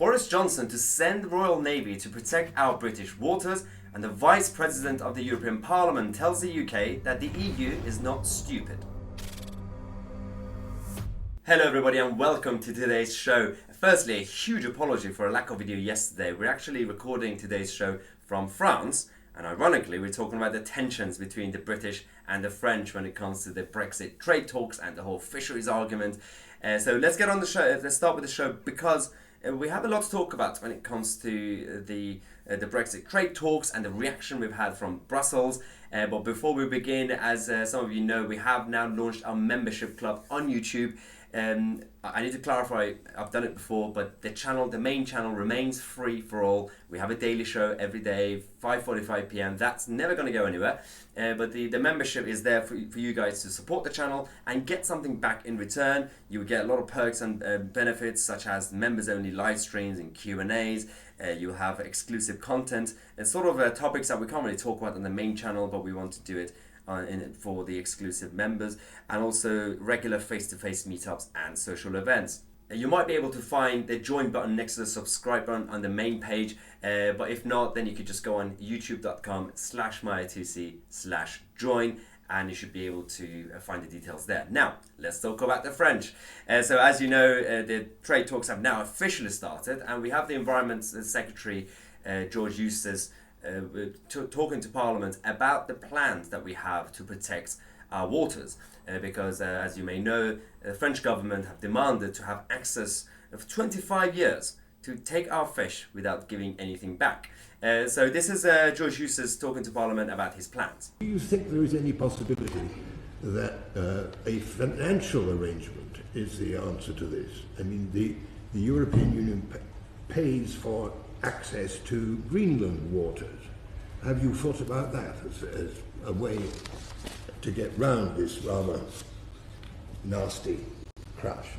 Boris Johnson to send the Royal Navy to protect our British waters, and the Vice President of the European Parliament tells the UK that the EU is not stupid. Hello everybody and welcome to today's show. Firstly, a huge apology for a lack of video yesterday. We're actually recording today's show from France, and ironically we're talking about the tensions between the British and the French when it comes to the Brexit trade talks and the whole fisheries argument. So let's get on the show. Let's start with the show because we have a lot to talk about when it comes to the Brexit trade talks and the reaction we've had from Brussels. But before we begin, as some of you know, we have now launched our membership club on YouTube. I need to clarify, I've done it before, but the main channel remains free for all. We have a daily show every day, 5:45 p.m. That's never going to go anywhere. But the membership is there for you guys to support the channel and get something back in return. You will get a lot of perks and benefits such as members-only live streams and Q&As. You'll have exclusive content. It's sort of topics that we can't really talk about on the main channel, but we want to do it for the exclusive members, and also regular face-to-face meetups and social events. You might be able to find the join button next to the subscribe button on the main page, but if not, then you could just go on youtube.com/Tousi/join, and you should be able to find the details there. Now, let's talk about the French. So as you know, the trade talks have now officially started, and we have the Environment Secretary, George Eustace, talking to Parliament about the plans that we have to protect our waters, because as you may know, the French government have demanded to have access of 25 years to take our fish without giving anything back. So this is George Eustace talking to Parliament about his plans. Do you think there is any possibility that a financial arrangement is the answer to this? I mean, the European Union pays for access to Greenland waters. Have you thought about that as a way to get round this rather nasty crash?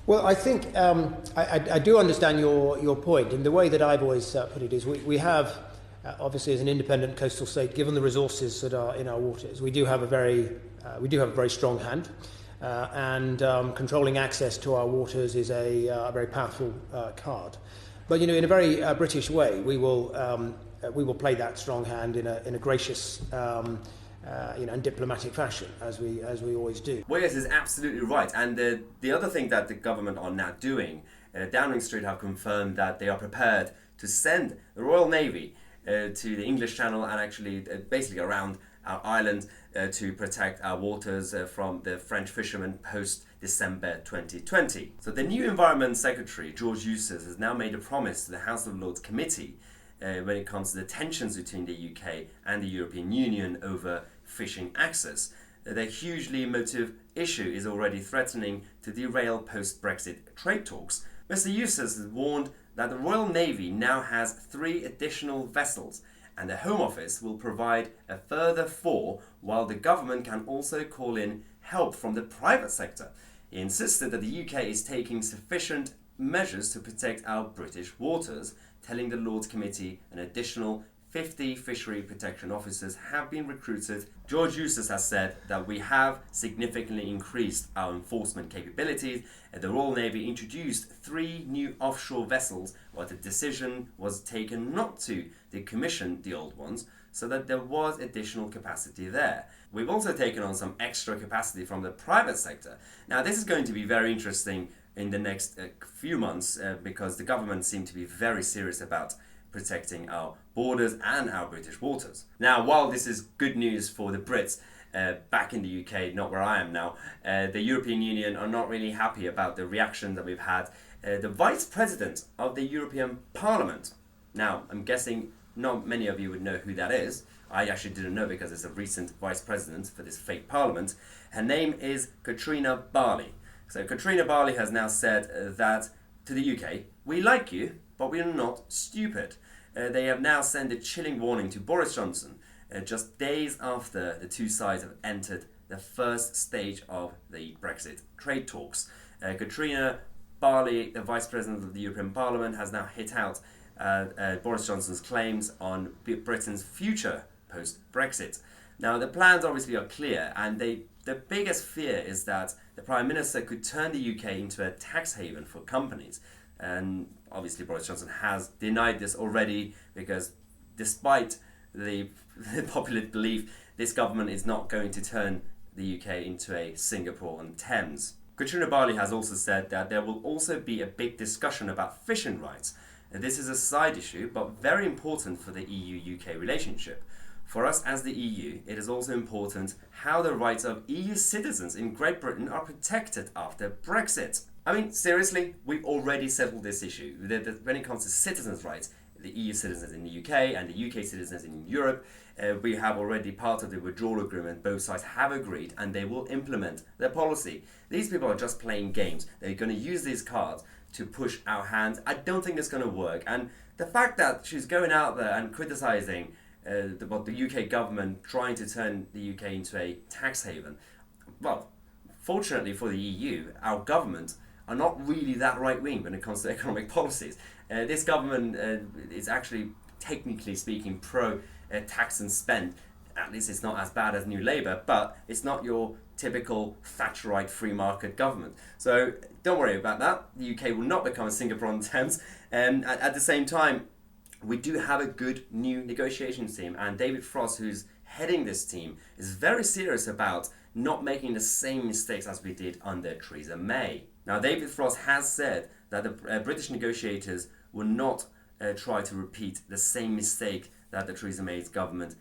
Well, I think I do understand your point, and the way that I've always put it is we have, obviously as an independent coastal state, given the resources that are in our waters, we do have a very strong hand, and controlling access to our waters is a very powerful card. But in a very British way, we will play that strong hand in a gracious, and diplomatic fashion, as we always do. Well, yes, is absolutely right. And the other thing that the government are now doing, Downing Street have confirmed that they are prepared to send the Royal Navy to the English Channel and actually basically around our island to protect our waters from the French fishermen post-December 2020. So the new Environment Secretary, George Eustace, has now made a promise to the House of Lords Committee when it comes to the tensions between the UK and the European Union over fishing access. The hugely emotive issue is already threatening to derail post-Brexit trade talks. Mr. Eustace has warned that the Royal Navy now has 3 additional vessels, and the Home Office will provide a further 4, while the government can also call in help from the private sector. He insisted that the UK is taking sufficient measures to protect our British waters, telling the Lords Committee an additional 50 fishery protection officers have been recruited. George Eustace has said that we have significantly increased our enforcement capabilities, and the Royal Navy introduced 3 new offshore vessels, while the decision was taken not to decommission the old ones, so that there was additional capacity there. We've also taken on some extra capacity from the private sector. Now, this is going to be very interesting in the next few months because the government seems to be very serious about protecting our borders and our British waters. Now, while this is good news for the Brits back in the UK, not where I am now, the European Union are not really happy about the reaction that we've had. The Vice President of the European Parliament, now I'm guessing not many of you would know who that is. I actually didn't know because it's a recent Vice President for this fake Parliament. Her name is Katrina Barley. So Katrina Barley has now said that to the UK, we like you, but we are not stupid. They have now sent a chilling warning to Boris Johnson just days after the two sides have entered the first stage of the Brexit trade talks. Katrina Barley, the Vice President of the European Parliament, has now hit out Boris Johnson's claims on Britain's future post-Brexit. Now, the plans obviously are clear, and the biggest fear is that the Prime Minister could turn the UK into a tax haven for companies. And obviously Boris Johnson has denied this already, because despite the popular belief, this government is not going to turn the UK into a Singapore on Thames. Katrina Barley has also said that there will also be a big discussion about fishing rights. This is a side issue, but very important for the EU-UK relationship. For us as the EU, it is also important how the rights of EU citizens in Great Britain are protected after Brexit. I mean, seriously, we've already settled this issue. When it comes to citizens' rights, the EU citizens in the UK and the UK citizens in Europe, we have already part of the withdrawal agreement. Both sides have agreed, and they will implement their policy. These people are just playing games. They're going to use these cards to push our hands. I don't think it's going to work. And the fact that she's going out there and criticising the UK government trying to turn the UK into a tax haven, well, fortunately for the EU, our government are not really that right-wing when it comes to economic policies. This government is actually, technically speaking, pro-tax and spend. At least it's not as bad as New Labour, but it's not your typical Thatcherite free market government. So don't worry about that. The UK will not become a Singapore on Thames. At the same time, we do have a good new negotiations team, and David Frost, who's heading this team, is very serious about not making the same mistakes as we did under Theresa May. Now, David Frost has said that the British negotiators will not try to repeat the same mistake that the Theresa May's government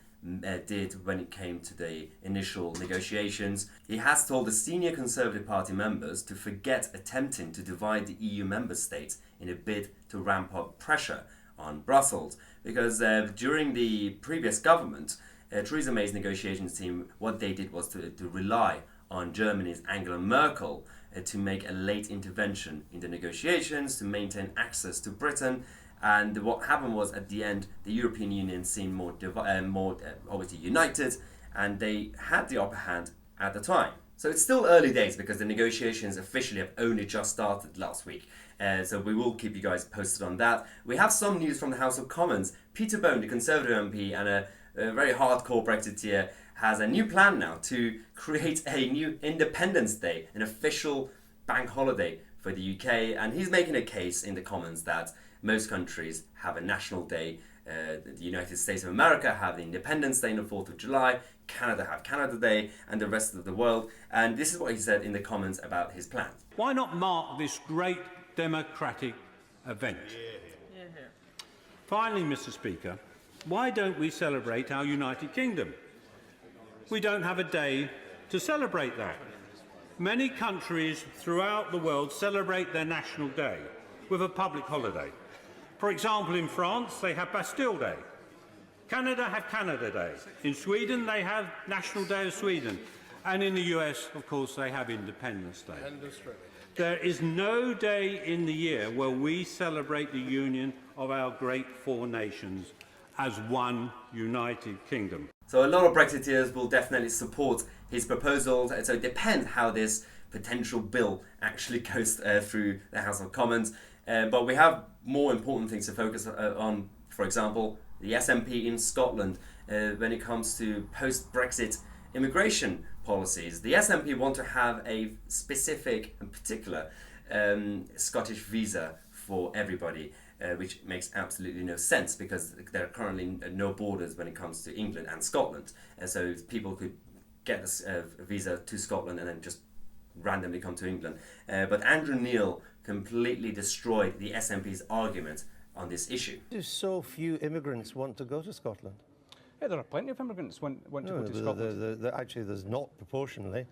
did when it came to the initial negotiations. He has told the senior Conservative Party members to forget attempting to divide the EU member states in a bid to ramp up pressure on Brussels, because during the previous government, Theresa May's negotiations team, what they did was to rely on Germany's Angela Merkel to make a late intervention in the negotiations to maintain access to Britain. And what happened was, at the end, the European Union seemed more obviously united, and they had the upper hand at the time. So it's still early days, because the negotiations officially have only just started last week. So we will keep you guys posted on that. We have some news from the House of Commons. Peter Bone, the Conservative MP and a very hardcore Brexiteer, has a new plan now to create a new Independence Day, an official bank holiday for the UK. And he's making a case in the Commons that most countries have a national day. The United States of America have the Independence Day on the 4th of July, Canada have Canada Day, and the rest of the world. And this is what he said in the Commons about his plan. Why not mark this great democratic event? Finally, Mr. Speaker, why don't we celebrate our United Kingdom? We don't have a day to celebrate that. Many countries throughout the world celebrate their national day with a public holiday. For example, in France, they have Bastille Day. Canada have Canada Day. In Sweden, they have National Day of Sweden. And in the US, of course, they have Independence Day. There is no day in the year where we celebrate the union of our great four nations as one united kingdom. So a lot of Brexiteers will definitely support his proposals. So it depends how this potential bill actually goes through the House of Commons. But we have more important things to focus on. For example, the SNP in Scotland when it comes to post-Brexit immigration policies. The SNP want to have a specific and particular Scottish visa for everybody, which makes absolutely no sense, because there are currently no borders when it comes to England and Scotland. And so people could get a visa to Scotland and then just randomly come to England. But Andrew Neil completely destroyed the SNP's argument on this issue. Do so few immigrants want to go to Scotland? Yeah, there are plenty of immigrants want to go to Scotland. Actually, there's not proportionally.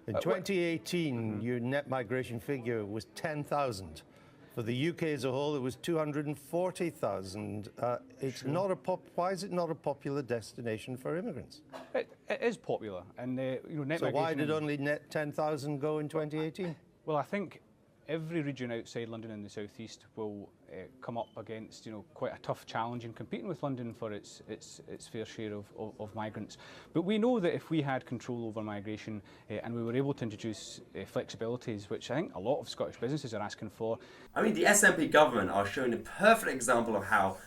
In 2018, your net migration figure was 10,000. For the UK as a whole, it was 240,000. It's not why is it not a popular destination for immigrants? It is popular, and net so migration. Why did only net 10,000 go in 2018? Well, I think every region outside London in the southeast will come up against quite a tough challenge in competing with London for its fair share of migrants. But we know that if we had control over migration and we were able to introduce flexibilities, which I think a lot of Scottish businesses are asking for. I mean, the SNP government are showing a perfect example of how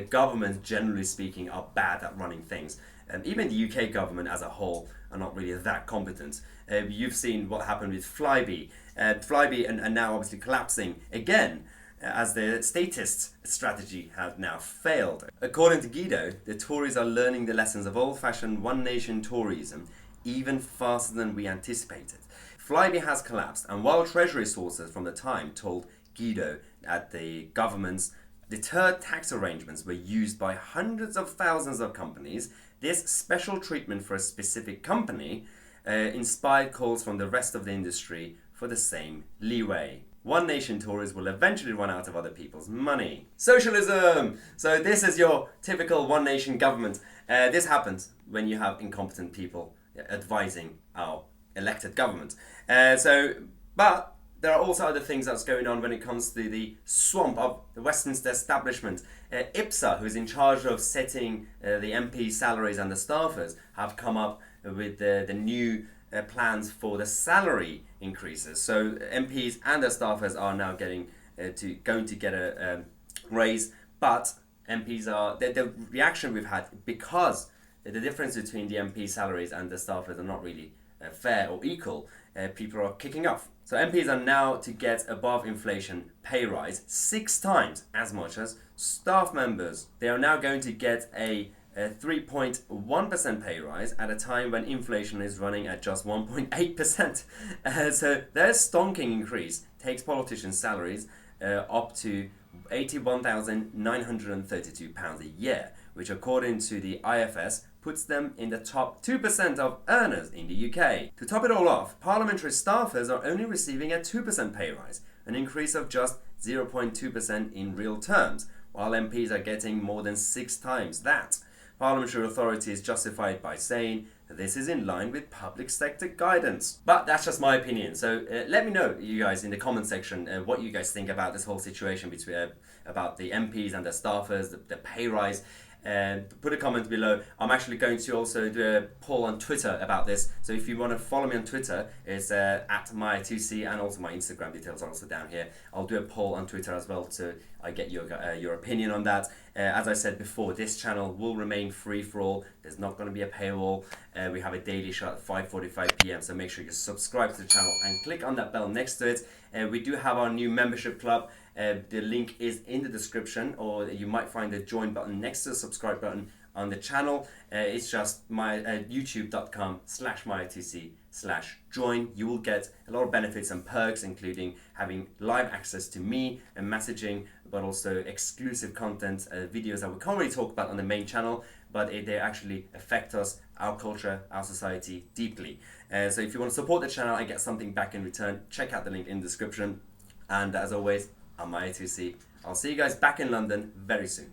governments, generally speaking, are bad at running things. Even the UK government as a whole are not really that competent. You've seen what happened with Flybe. Flybe and now obviously collapsing again. as the statist strategy has now failed. According to Guido, the Tories are learning the lessons of old-fashioned one-nation Toryism even faster than we anticipated. Flybe has collapsed, and while Treasury sources from the time told Guido that the government's deterred tax arrangements were used by hundreds of thousands of companies, this special treatment for a specific company inspired calls from the rest of the industry for the same leeway. One nation Tories will eventually run out of other people's money. Socialism! So this is your typical one nation government. This happens when you have incompetent people advising our elected government. But there are also other things that's going on when it comes to the swamp of the Westminster establishment. IPSA, who's in charge of setting the MP salaries and the staffers, have come up with the new plans for the salary increases. So MPs and their staffers are now going to get a raise, but MPs are the reaction we've had, because the difference between the MP salaries and the staffers are not really fair or equal. People are kicking off. So MPs are now to get above inflation pay rise 6 times as much as staff members. They are now going to get a 3.1% pay rise at a time when inflation is running at just 1.8%. So their stonking increase takes politicians' salaries up to £81,932 a year, which according to the IFS puts them in the top 2% of earners in the UK. To top it all off, parliamentary staffers are only receiving a 2% pay rise, an increase of just 0.2% in real terms, while MPs are getting more than 6 times that. Parliamentary authority is justified by saying that this is in line with public sector guidance. But that's just my opinion. So let me know, you guys, in the comment section, what you guys think about this whole situation between about the MPs and the staffers, the pay rise. Put a comment below. I'm actually going to also do a poll on Twitter about this. So if you want to follow me on Twitter, it's at Tousi, and also my Instagram details are also down here. I'll do a poll on Twitter as well, so I get your opinion on that. As I said before, this channel will remain free for all. There's not going to be a paywall. We have a daily show at 5:45 p.m. So make sure you subscribe to the channel and click on that bell next to it. We do have our new membership club. The link is in the description, or you might find the join button next to the subscribe button on the channel. It's just youtube.com/myotc/join. You will get a lot of benefits and perks, including having live access to me and messaging, but also exclusive content, videos that we can't really talk about on the main channel, but they actually affect us, our culture, our society deeply. So if you want to support the channel and get something back in return, check out the link in the description. And as always, I'm Tousi. I'll see you guys back in London very soon.